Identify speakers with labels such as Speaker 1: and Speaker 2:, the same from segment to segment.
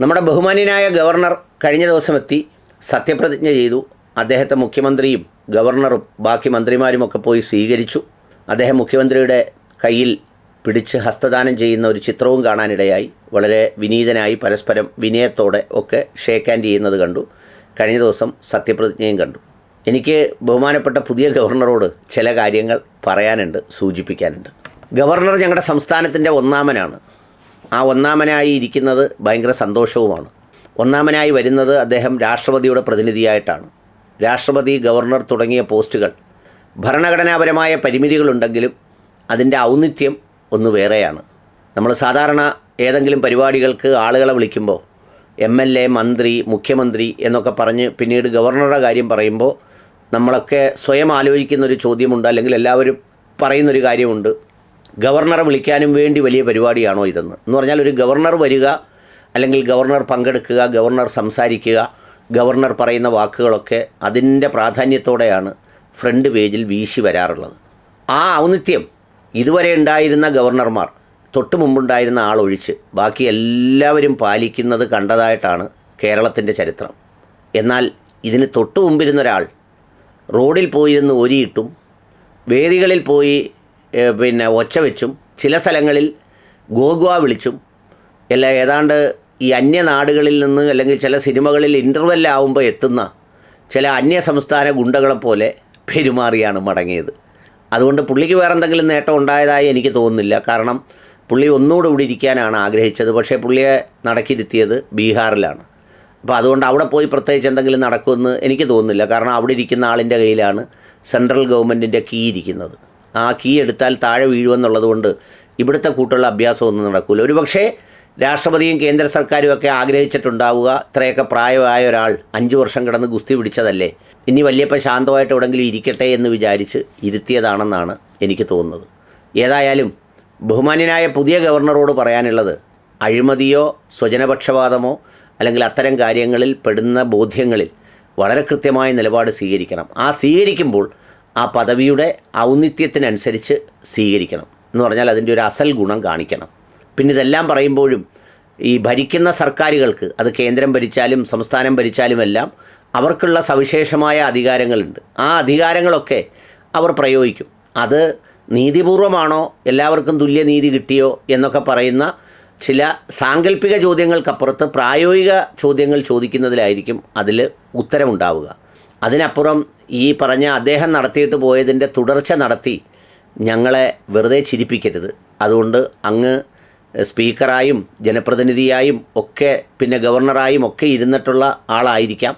Speaker 1: നമ്മുടെ ബഹുമാന്യനായ ഗവർണർ കഴിഞ്ഞ ദിവസം എത്തി സത്യപ്രതിജ്ഞ ചെയ്തു. അദ്ദേഹത്തെ മുഖ്യമന്ത്രിയും ഗവർണറും ബാക്കി മന്ത്രിമാരുമൊക്കെ പോയി സ്വീകരിച്ചു. അദ്ദേഹം മുഖ്യമന്ത്രിയുടെ കയ്യിൽ പിടിച്ച് ഹസ്തദാനം ചെയ്യുന്ന ഒരു ചിത്രവും കാണാനിടയായി. വളരെ വിനീതനായി പരസ്പരം വിനയത്തോടെ ഒക്കെ ഷേക്ക് ഹാൻഡ് ചെയ്യുന്നത് കണ്ടു. കഴിഞ്ഞ ദിവസം സത്യപ്രതിജ്ഞയും കണ്ടു. എനിക്ക് ബഹുമാനപ്പെട്ട പുതിയ ഗവർണറോട് ചില കാര്യങ്ങൾ പറയാനുണ്ട്, സൂചിപ്പിക്കാനുണ്ട്. ഗവർണർ ഞങ്ങളുടെ സംസ്ഥാനത്തിൻ്റെ ഒന്നാമനാണ്. ആ ഒന്നാമനായി ഇരിക്കുന്നത് ഭയങ്കര സന്തോഷവുമാണ്. ഒന്നാമനായി വരുന്നത് അദ്ദേഹം രാഷ്ട്രപതിയുടെ പ്രതിനിധിയായിട്ടാണ്. രാഷ്ട്രപതി, ഗവർണർ തുടങ്ങിയ പോസ്റ്റുകൾ ഭരണഘടനാപരമായ പരിമിതികളുണ്ടെങ്കിലും അതിൻ്റെ ഔന്നിത്യം ഒന്ന് വേറെയാണ്. നമ്മൾ സാധാരണ ഏതെങ്കിലും പരിപാടികൾക്ക് ആളുകളെ വിളിക്കുമ്പോൾ MLA, മന്ത്രി, മുഖ്യമന്ത്രി എന്നൊക്കെ പറഞ്ഞ് പിന്നീട് ഗവർണറുടെ കാര്യം പറയുമ്പോൾ നമ്മളൊക്കെ സ്വയം ആലോചിക്കുന്നൊരു ചോദ്യമുണ്ട്, അല്ലെങ്കിൽ എല്ലാവരും പറയുന്നൊരു കാര്യമുണ്ട്, ഗവർണറെ വിളിക്കാനും വേണ്ടി വലിയ പരിപാടിയാണോ ഇതെന്ന്. എന്ന് പറഞ്ഞാൽ ഒരു ഗവർണർ വരിക, അല്ലെങ്കിൽ ഗവർണർ പങ്കെടുക്കുക, ഗവർണർ സംസാരിക്കുക, ഗവർണർ പറയുന്ന വാക്കുകളൊക്കെ അതിൻ്റെ പ്രാധാന്യത്തോടെയാണ് ഫ്രണ്ട് പേജിൽ വീശി വരാറുള്ളത്. ആ ഔന്നിത്യം ഇതുവരെ ഉണ്ടായിരുന്ന ഗവർണർമാർ, തൊട്ട് മുമ്പുണ്ടായിരുന്ന ആളൊഴിച്ച് ബാക്കി എല്ലാവരും പാലിക്കുന്നത് കണ്ടതായിട്ടാണ് കേരളത്തിൻ്റെ ചരിത്രം. എന്നാൽ ഇതിന് തൊട്ട് മുമ്പിരുന്ന ഒരാൾ റോഡിൽ പോയിരുന്ന് ഒരിയിട്ടും വേദികളിൽ പോയി ഒച്ച വെച്ചും ചില സ്ഥലങ്ങളിൽ ഗോഗ്വ വിളിച്ചും എല്ലാം ഏതാണ്ട് ഈ അന്യനാടുകളിൽ നിന്ന് അല്ലെങ്കിൽ ചില സിനിമകളിൽ ഇൻ്റർവെല്ലാവുമ്പോൾ എത്തുന്ന ചില അന്യ സംസ്ഥാന ഗുണ്ടകളെ പോലെ പെരുമാറിയാണ് മടങ്ങിയത്. അതുകൊണ്ട് പുള്ളിക്ക് വേറെ എന്തെങ്കിലും നേട്ടം ഉണ്ടായതായി എനിക്ക് തോന്നുന്നില്ല. കാരണം പുള്ളി ഒന്നുകൂടെ ഇവിടെ ഇരിക്കാനാണ് ആഗ്രഹിച്ചത്. പക്ഷേ പുള്ളിയെ നടക്കിരുത്തിയത് ബീഹാറിലാണ്. അപ്പോൾ അതുകൊണ്ട് അവിടെ പോയി പ്രത്യേകിച്ച് എന്തെങ്കിലും നടക്കുമെന്ന് എനിക്ക് തോന്നുന്നില്ല. കാരണം അവിടെ ഇരിക്കുന്ന ആളിൻ്റെ കയ്യിലാണ് സെൻട്രൽ ഗവൺമെൻറ്റിൻ്റെ കീ ഇരിക്കുന്നത്. ആ കീ എടുത്താൽ താഴെ വീഴുമെന്നുള്ളത് കൊണ്ട് ഇവിടുത്തെ കൂട്ടുള്ള അഭ്യാസമൊന്നും നടക്കില്ല. ഒരു പക്ഷേ രാഷ്ട്രപതിയും കേന്ദ്ര സർക്കാരും ഒക്കെ ആഗ്രഹിച്ചിട്ടുണ്ടാവുക, ഇത്രയൊക്കെ പ്രായമായ ഒരാൾ 5 വർഷം കിടന്ന് ഗുസ്തി പിടിച്ചതല്ലേ, ഇനി വലിയപ്പോൾ ശാന്തമായിട്ട് എവിടെയെങ്കിലും ഇരിക്കട്ടെ എന്ന് വിചാരിച്ച് ഇരുത്തിയതാണെന്നാണ് എനിക്ക് തോന്നുന്നത്. ഏതായാലും ബഹുമാന്യനായ പുതിയ ഗവർണറോട് പറയാനുള്ളത്, അഴിമതിയോ സ്വജനപക്ഷപാതമോ അല്ലെങ്കിൽ അത്തരം കാര്യങ്ങളിൽ പെടുന്ന ബോധ്യങ്ങളിൽ വളരെ കൃത്യമായ നിലപാട് സ്വീകരിക്കണം. ആ സ്വീകരിക്കുമ്പോൾ ആ പദവിയുടെ ഔന്നിത്യത്തിനനുസരിച്ച് സ്വീകരിക്കണം. എന്ന് പറഞ്ഞാൽ അതിൻ്റെ ഒരു അസൽ ഗുണം കാണിക്കണം. പിന്നെ ഇതെല്ലാം പറയുമ്പോഴും ഈ ഭരിക്കുന്ന സർക്കാരുകൾക്ക്, അത് കേന്ദ്രം ഭരിച്ചാലും സംസ്ഥാനം ഭരിച്ചാലുമെല്ലാം അവർക്കുള്ള സവിശേഷമായ അധികാരങ്ങളുണ്ട്. ആ അധികാരങ്ങളൊക്കെ അവർ പ്രയോഗിക്കും. അത് നീതിപൂർവമാണോ, എല്ലാവർക്കും തുല്യനീതി കിട്ടിയോ എന്നൊക്കെ പറയുന്ന ചില സാങ്കല്പിക ചോദ്യങ്ങൾക്കപ്പുറത്ത് പ്രായോഗിക ചോദ്യങ്ങൾ ചോദിക്കുന്നതിലായിരിക്കും അതിൽ ഉത്തരമുണ്ടാവുക. അതിനപ്പുറം ഈ പറഞ്ഞ അദ്ദേഹം നടത്തിയിട്ട് പോയതിൻ്റെ തുടർച്ച നടത്തി ഞങ്ങളെ വെറുതെ ചിരിപ്പിക്കരുത്. അതുകൊണ്ട് അങ്ങ് സ്പീക്കറായും ജനപ്രതിനിധിയായും ഒക്കെ പിന്നെ ഗവർണറായും ഒക്കെ ഇരുന്നിട്ടുള്ള ആളായിരിക്കാം.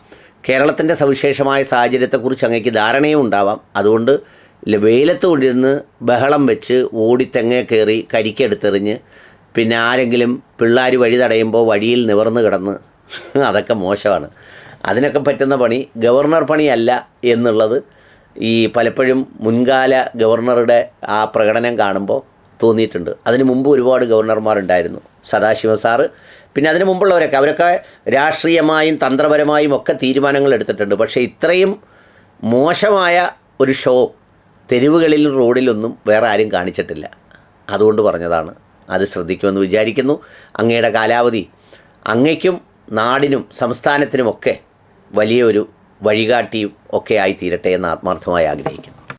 Speaker 1: കേരളത്തിൻ്റെ സവിശേഷമായ സാഹചര്യത്തെക്കുറിച്ച് അങ്ങേക്ക് ധാരണയും ഉണ്ടാവാം. അതുകൊണ്ട് വെയിലത്ത് കൊണ്ടിരുന്ന് ബഹളം വെച്ച് ഓടി തെങ്ങേ കയറി കരിക്കെടുത്തെറിഞ്ഞ് പിന്നെ ആരെങ്കിലും പിള്ളേർ വഴി തടയുമ്പോൾ വഴിയിൽ നിവർന്ന് കിടന്ന് അതൊക്കെ മോശമാണ്. അതിനൊക്കെ പറ്റുന്ന പണി ഗവർണർ പണിയല്ല എന്നുള്ളത് ഈ പലപ്പോഴും മുൻകാല ഗവർണറുടെ ആ പ്രകടനം കാണുമ്പോൾ തോന്നിയിട്ടുണ്ട്. അതിന് മുമ്പ് ഒരുപാട് ഗവർണർമാരുണ്ടായിരുന്നു, സദാശിവ സാറ്, പിന്നെ അതിന് മുമ്പുള്ളവരൊക്കെ, അവരൊക്കെ രാഷ്ട്രീയമായും തന്ത്രപരമായും ഒക്കെ തീരുമാനങ്ങൾ എടുത്തിട്ടുണ്ട്. പക്ഷേ ഇത്രയും മോശമായ ഒരു ഷോ തെരുവുകളിലും റോഡിലൊന്നും വേറെ ആരും കാണിച്ചിട്ടില്ല. അതുകൊണ്ട് പറഞ്ഞതാണ്. അത് ശ്രദ്ധിക്കുമെന്ന് വിചാരിക്കുന്നു. അങ്ങയുടെ കാലാവധി അങ്ങയ്ക്കും നാടിനും സംസ്ഥാനത്തിനുമൊക്കെ വലിയൊരു വഴികാട്ടിയും ഒക്കെ ആയിത്തീരട്ടെ എന്ന് ആത്മാർത്ഥമായി ആഗ്രഹിക്കുന്നു.